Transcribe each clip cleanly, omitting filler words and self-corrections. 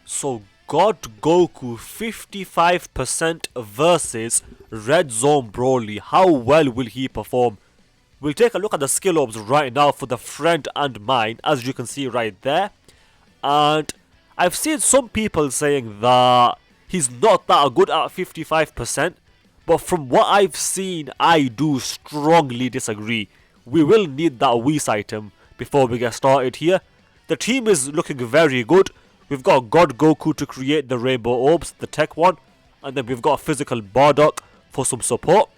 So God Goku 55% versus Red Zone Broly. How well will he perform? We'll take a look at the skill orbs right now for the friend and mine, as you can see right there. And I've seen some people saying that he's not that good at 55%. But from what I've seen, I do strongly disagree. We will need that Whis item before we get started here. The team is looking very good. We've got God Goku to create the Rainbow Orbs, the tech one. And then we've got a physical Bardock for some support.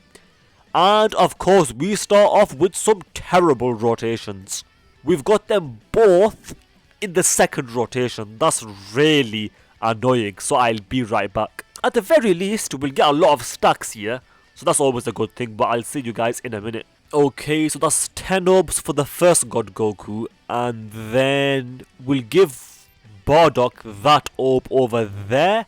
And of course, we start off with some terrible rotations. We've got them both in the second rotation. That's really annoying, so I'll be right back. At the very least, we'll get a lot of stacks here, so that's always a good thing, but I'll see you guys in a minute. Okay, so that's 10 orbs for the first God Goku, and then we'll give Bardock that orb over there,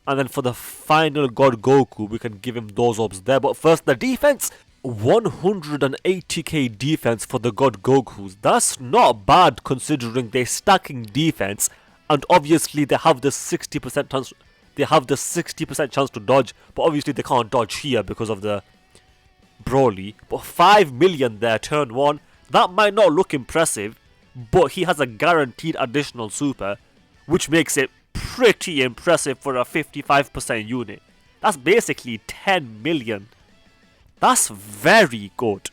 and then for the final God Goku, we can give him those orbs there. But first, the defense. 180k defense for the God Gokus. That's not bad considering they're stacking defense, and obviously they have the 60% chance. They have the 60% chance to dodge, but obviously they can't dodge here because of the Broly. But 5 million there, turn 1. That might not look impressive, but he has a guaranteed additional super, which makes it pretty impressive for a 55% unit. That's basically 10 million. That's very good.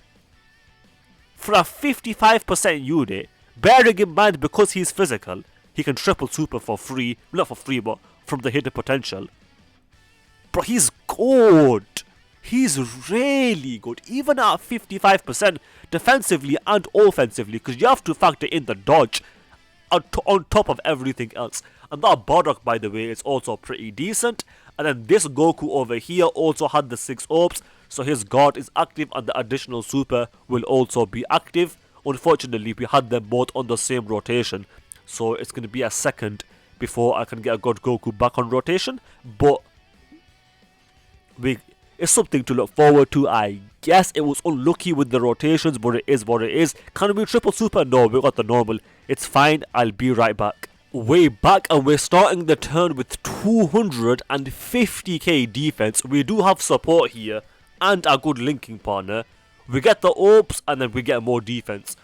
For a 55% unit, bearing in mind because he's physical, he can triple super for free. Not for free, but from the hidden potential. But he's good. He's really good. Even at 55% defensively and offensively, because you have to factor in the dodge on top of everything else. And that Bardock, by the way, is also pretty decent. And then this Goku over here also had the 6 orbs, so his guard is active and the additional super will also be active. Unfortunately, we had them both on the same rotation, so it's going to be a second before I can get a God Goku back on rotation. But it's something to look forward to. I guess it was unlucky with the rotations, but it is what it is. Can we triple super? No, we got the normal. It's fine, I'll be right back. Way back, and we're starting the turn with 250k defense. We do have support here and a good linking partner. We get the orbs and then we get more defense.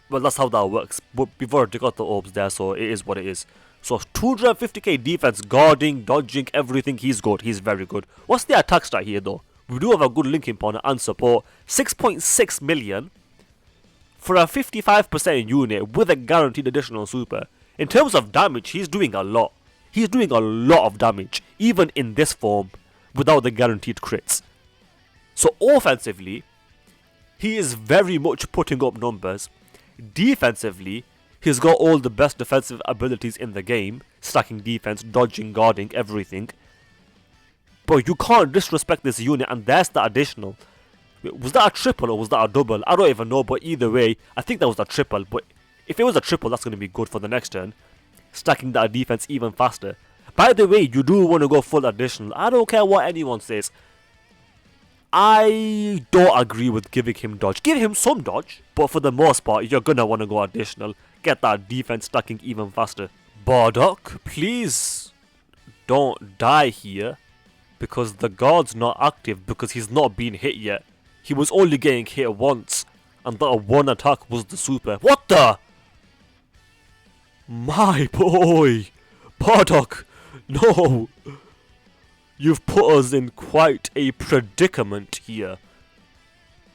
Well, that's how that works. But we've already got the orbs there, so it is what it is. So 250k defense, guarding, dodging, everything. He's good. He's very good. What's the attack stat here though? We do have a good linking partner and support. 6.6 million for a 55% unit with a guaranteed additional super. In terms of damage, he's doing a lot. He's doing a lot of damage, even in this form, without the guaranteed crits. So offensively, he is very much putting up numbers. Defensively, he's got all the best defensive abilities in the game. Stacking defense, dodging, guarding, everything. But you can't disrespect this unit, and there's the additional. Was that a triple or was that a double? I don't even know, but either way, I think that was a triple. But if it was a triple, that's going to be good for the next turn. Stacking that defense even faster. By the way, you do want to go full additional. I don't care what anyone says. I don't agree with giving him dodge. Give him some dodge, but for the most part, you're going to want to go additional. Get that defense stacking even faster. Bardock, please don't die here, because the guard's not active because he's not been hit yet. He was only getting hit once, and that one attack was the super. What the? My boy! Bardock, no! You've put us in quite a predicament here.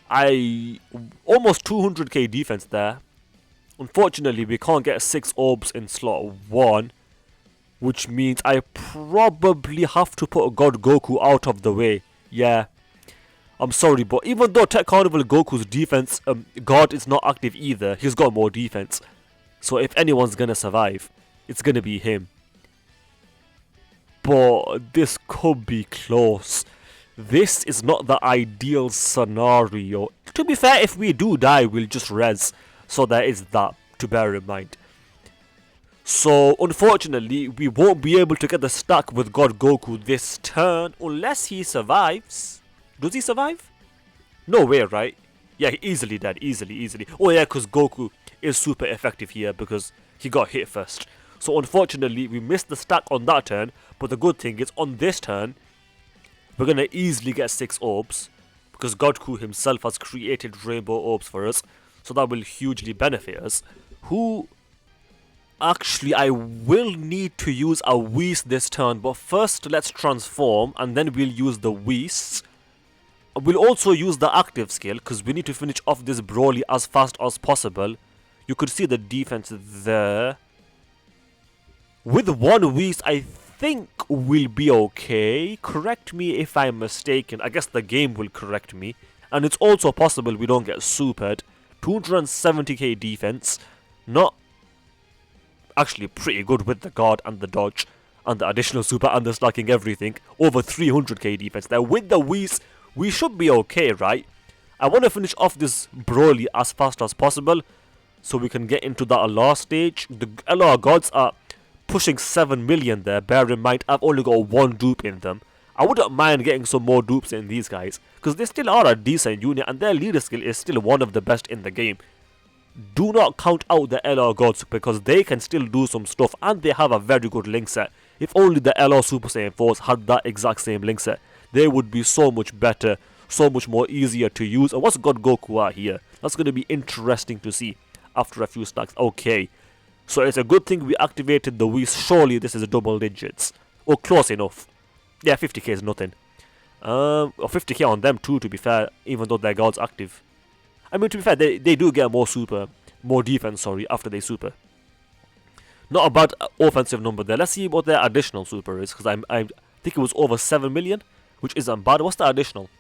Almost 200k defense there. Unfortunately, we can't get 6 orbs in slot 1, which means I probably have to put God Goku out of the way. Yeah, I'm sorry, but even though Tech Carnival Goku's defense guard is not active either, he's got more defense. So if anyone's gonna survive, it's gonna be him. But this could be close. This is not the ideal scenario. To be fair, if we do die, we'll just res. So there is that to bear in mind. So unfortunately, we won't be able to get the stack with God Goku this turn unless he survives. Does he survive? No way, right? Yeah, easily dead. Easily. Oh yeah, because Goku is super effective here because he got hit first. So unfortunately, we missed the stack on that turn, but the good thing is on this turn, we're going to easily get 6 orbs, because Goku himself has created rainbow orbs for us, so that will hugely benefit us. Actually, I will need to use a Whis this turn, but first let's transform, and then we'll use the Whis. We'll also use the active skill, because we need to finish off this BROLY as fast as possible. You could see the defense there. With one Whis, I think we'll be okay. Correct me if I'm mistaken. I guess the game will correct me. And it's also possible we don't get supered. 270k defense. Not actually pretty good with the guard and the dodge and the additional super and the stacking everything. Over 300k defense there. With the Whis, we should be okay, right? I want to finish off this BROLY as fast as possible so we can get into that last stage. The LR gods are pushing 7 million there. Bear in mind, I've only got 1 dupe in them. I wouldn't mind getting some more dupes in these guys, because they still are a decent unit and their leader skill is still one of the best in the game. Do not count out the LR gods, because they can still do some stuff and they have a very good link set. If only the LR Super Saiyan 4s had that exact same link set, they would be so much better, so much more easier to use. And what's God Goku at here? That's going to be interesting to see after a few stacks. Okay, so it's a good thing we activated the Whis. Surely this is double digits, or close enough. Yeah, 50k is nothing. Or 50k on them too, to be fair, even though their guard's active. I mean, to be fair, they do get more defense, after they super. Not a bad offensive number there. Let's see what their additional super is, because I think it was over 7 million, which isn't bad. What's the additional?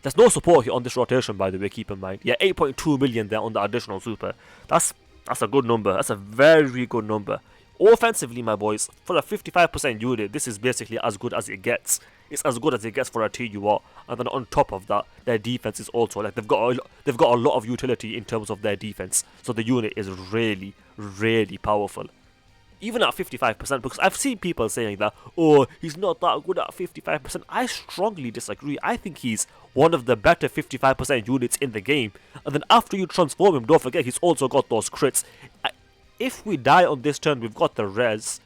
There's no support here on this rotation, by the way, keep in mind. Yeah, 8.2 million there on the additional super. That's a good number. That's a very good number. Offensively, my boys, for a 55% unit, this is basically as good as it gets. It's as good as it gets for a TUR. And then on top of that, their defense is also, like, they've got a lot of utility in terms of their defense. So the unit is really, really powerful. Even at 55%, because I've seen people saying that, oh, he's not that good at 55%. I strongly disagree. I think he's one of the better 55% units in the game. And then after you transform him, don't forget, he's also got those crits. If we die on this turn, we've got the res.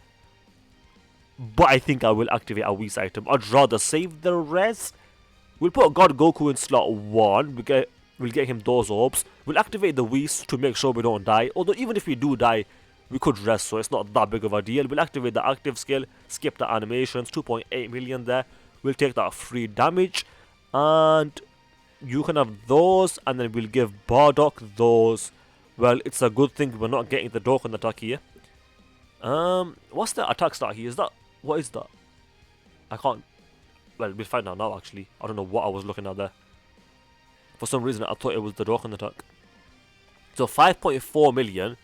But I think I will activate a Whis item. I'd rather save the res. We'll put God Goku in slot 1. We'll get him those orbs. We'll activate the Whis to make sure we don't die. Although even if we do die, we could rest, so it's not that big of a deal. We'll activate the active skill, skip the animations, 2.8 million there. We'll take that free damage. And you can have those, and then we'll give Bardock those. Well, it's a good thing we're not getting the Dokkan attack here. What's the attack start here? What is that? I can't. Well, we'll find out now, actually. I don't know what I was looking at there. For some reason, I thought it was the Dokkan attack. So 5.4 million.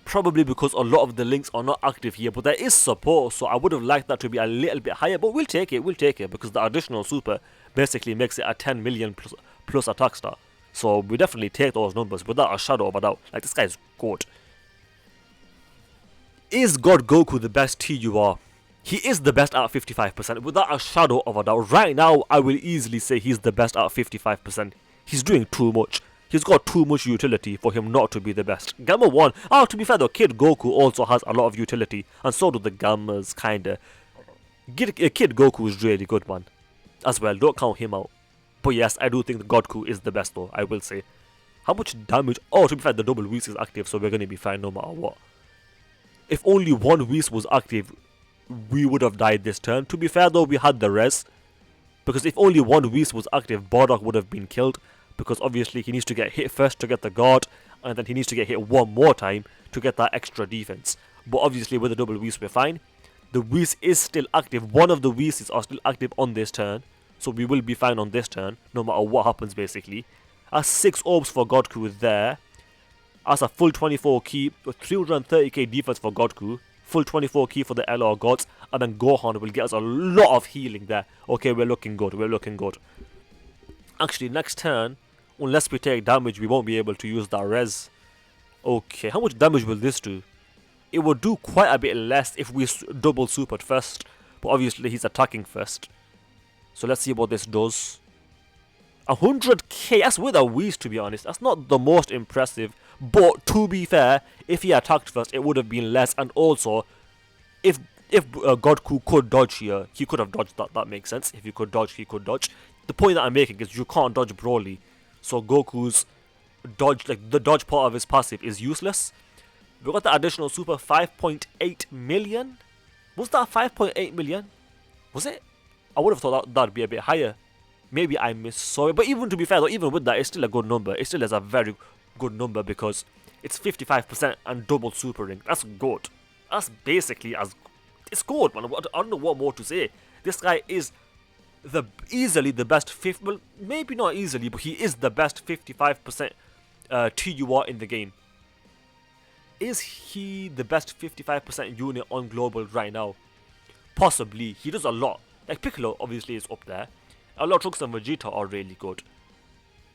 Probably because a lot of the links are not active here, but there is support, so I would have liked that to be a little bit higher, but we'll take it, because the additional super basically makes it a 10 million plus attack star. So we definitely take those numbers without a shadow of a doubt. Like, this guy's good. Is God Goku the best TUR? He is the best at 55%, without a shadow of a doubt. Right now, I will easily say he's the best at 55%. He's doing too much. He's got too much utility for him not to be the best. Gamma 1, to be fair though, Kid Goku also has a lot of utility, and so do the Gammas, kinda. Kid Goku is really good, man. As well, don't count him out. But yes, I do think the Goku is the best though, I will say. How much damage? Oh, to be fair, the double Whis is active, so we're going to be fine no matter what. If only one Whis was active, we would have died this turn. To be fair though, we had the res. Because if only one Whis was active, Bardock would have been killed. Because obviously he needs to get hit first to get the guard, and then he needs to get hit one more time to get that extra defense. But obviously with the double Whis we're fine. The Whis is still active. One of the Whis are still active on this turn. So we will be fine on this turn, no matter what happens basically. That's 6 orbs for Goku there. That's a full 24 key, with 330k defense for Goku. Full 24 key for the LR gods. And then Gohan will get us a lot of healing there. Okay, we're looking good, Actually, next turn, unless we take damage, we won't be able to use that res. Okay, how much damage will this do? It will do quite a bit less if we double supered first. But obviously he's attacking first. So let's see what this does. 100k, that's with a Whis, to be honest. That's not the most impressive. But to be fair, if he attacked first, it would have been less. And also, if Godku could dodge here, he could have dodged that. That makes sense. If he could dodge, he could dodge. The point that I'm making is you can't dodge BROLY. So Goku's dodge, like the dodge part of his passive, is useless. We got the additional super 5.8 million. Was that 5.8 million? Was it? I would have thought that'd be a bit higher. Maybe I missaw it. But even to be fair, though, even with that, it's still a good number. It still is a very good number because it's 55% and double super ring. That's good. That's basically as... It's good, man. I don't know what more to say. This guy is easily the best... Well, maybe not easily, but he is the best 55% TUR in the game. Is he the best 55% unit on global right now? Possibly. He does a lot. Like Piccolo obviously is up there. A lot of Trunks and Vegeta are really good.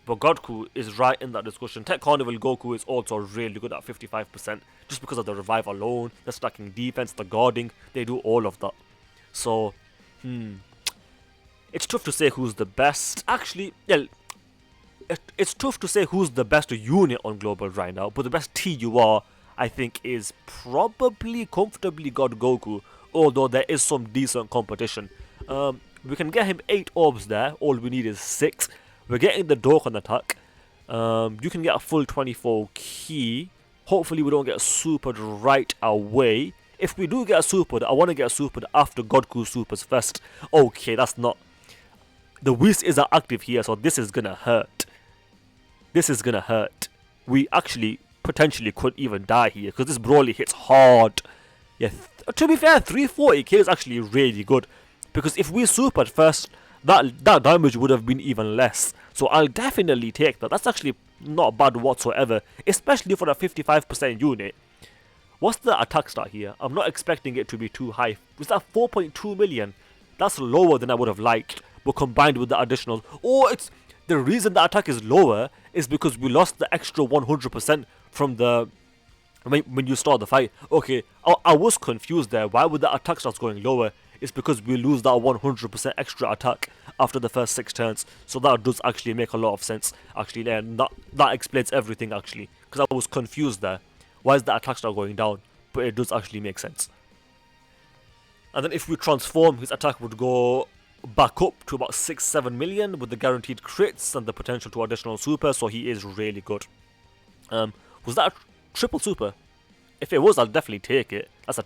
But Goku is right in that discussion. Tech Carnival Goku is also really good at 55%. Just because of the revive alone, the stacking defense, the guarding. They do all of that. So, it's tough to say who's the best. Actually, yeah, it's tough to say who's the best unit on global right now. But the best TUR, I think, is probably comfortably God Goku. Although there is some decent competition. We can get him 8 orbs there. All we need is 6. We're getting the Dokkan attack. You can get a full 24 key. Hopefully we don't get supered right away. If we do get a supered, I want to get a supered after Goku supers first. Okay, that's not... The Whis is active here, so this is gonna hurt. This is gonna hurt. We actually potentially could even die here, because this BROLY hits hard. Yeah, to be fair, 340k is actually really good. Because if we supered first, that damage would have been even less. So I'll definitely take that. That's actually not bad whatsoever. Especially for a 55% unit. What's the attack stat here? I'm not expecting it to be too high. Was that 4.2 million? That's lower than I would have liked. But combined with the additional... Oh, it's... The reason the attack is lower is because we lost the extra 100% from the... When you start the fight. Okay, I was confused there. Why would the attack start going lower? It's because we lose that 100% extra attack after the first 6 turns. So that does actually make a lot of sense. Actually, and that explains everything actually. Because I was confused there. Why is the attack start going down? But it does actually make sense. And then if we transform, his attack would go back up to about 6-7 million with the guaranteed crits and the potential to additional super. So he is really good. Was that a triple super? If it was, I'll definitely take it. That's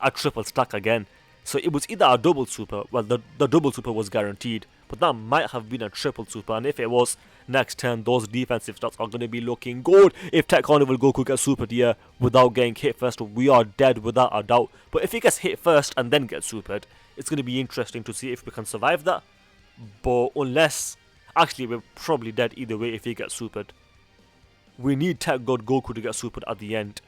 a triple stack again. So it was either a double super, well the double super was guaranteed, but that might have been a triple super, and if it was, next turn those defensive stats are going to be looking good. If Tech Carnival Goku gets supered here without getting hit first, we are dead without a doubt. But if he gets hit first and then gets supered, it's going to be interesting to see if we can survive that. But unless, actually we're probably dead either way if he gets supered. We need Tech God Goku to get supered at the end.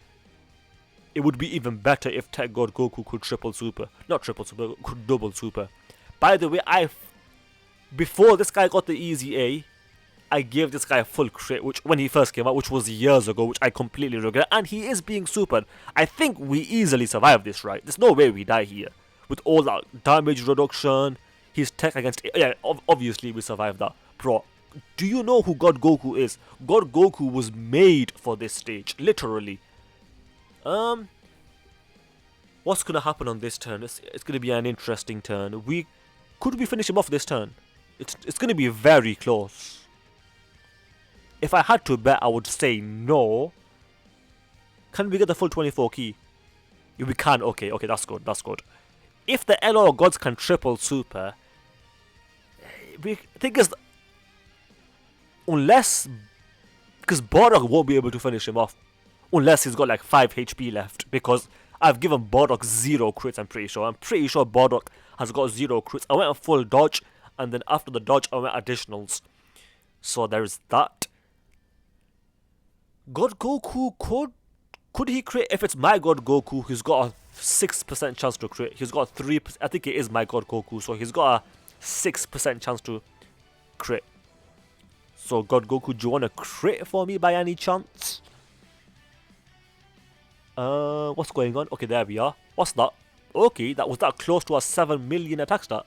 It would be even better if Tech God Goku could triple super. Not triple super, could double super. By the way, before this guy got the easy A, I gave this guy a full crit, which when he first came out, which was years ago, which I completely regret. And he is being supered. I think we easily survive this, right? There's no way we die here. With all that damage reduction, his tech against... Yeah, obviously we survived that. Bro, do you know who God Goku is? God Goku was made for this stage, literally. What's gonna happen on this turn? It's gonna be an interesting turn. Could we finish him off this turn? It's gonna be very close. If I had to bet, I would say no. Can we get the full 24 key? Yeah, we can. Okay, that's good. That's good. If the LR gods can triple super, we think it's unless because Bardock won't be able to finish him off. Unless he's got like 5 HP left. Because I've given Bardock 0 crits, I'm pretty sure. I'm pretty sure Bardock has got 0 crits. I went a full dodge. And then after the dodge, I went additionals. So there's that. God Goku could he crit? If it's my God Goku, he's got a 6% chance to crit. He's got 3%. I think it is my God Goku. So he's got a 6% chance to crit. So God Goku, do you want to crit for me by any chance? What's going on? Okay, there we are. What's that? Okay, that was that close to a 7 million attack stat.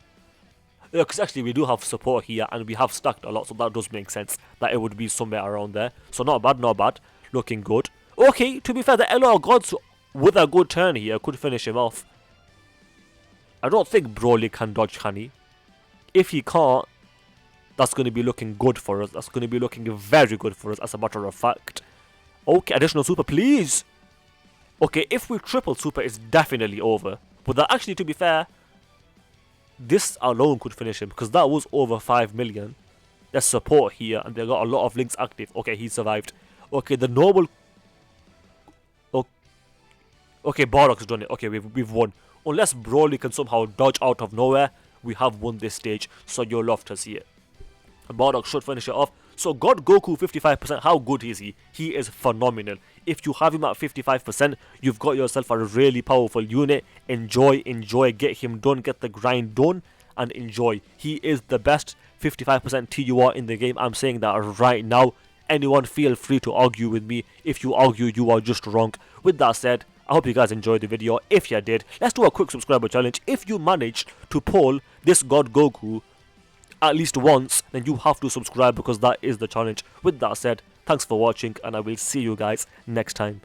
Because actually we do have support here and we have stacked a lot, so that does make sense that it would be somewhere around there. So not bad, not bad. looking good. Okay, to be fair, the LR Gods with a good turn here could finish him off. I don't think BROLY can dodge, can he? If he can't, that's going to be looking good for us. That's going to be looking very good for us, as a matter of fact. Okay, additional super, please. Okay, if we triple super, it's definitely over. But that actually, to be fair, this alone could finish him, because that was over 5 million. There's support here, and they got a lot of links active. Okay, he survived. Okay, the normal... Okay, Bardock's done it. Okay, we've won. Unless BROLY can somehow dodge out of nowhere, we have won this stage, so you'll love to see it. And Bardock should finish it off. So God Goku 55%, how good is he? He is phenomenal. If you have him at 55%, you've got yourself a really powerful unit. Enjoy, get him done, get the grind done, and enjoy. He is the best 55% TUR in the game. I'm saying that right now. Anyone feel free to argue with me. If you argue, you are just wrong. With that said, I hope you guys enjoyed the video. If you did, let's do a quick subscriber challenge. If you managed to pull this God Goku at least once, then you have to subscribe, because that is the challenge. With that said, thanks for watching, and I will see you guys next time.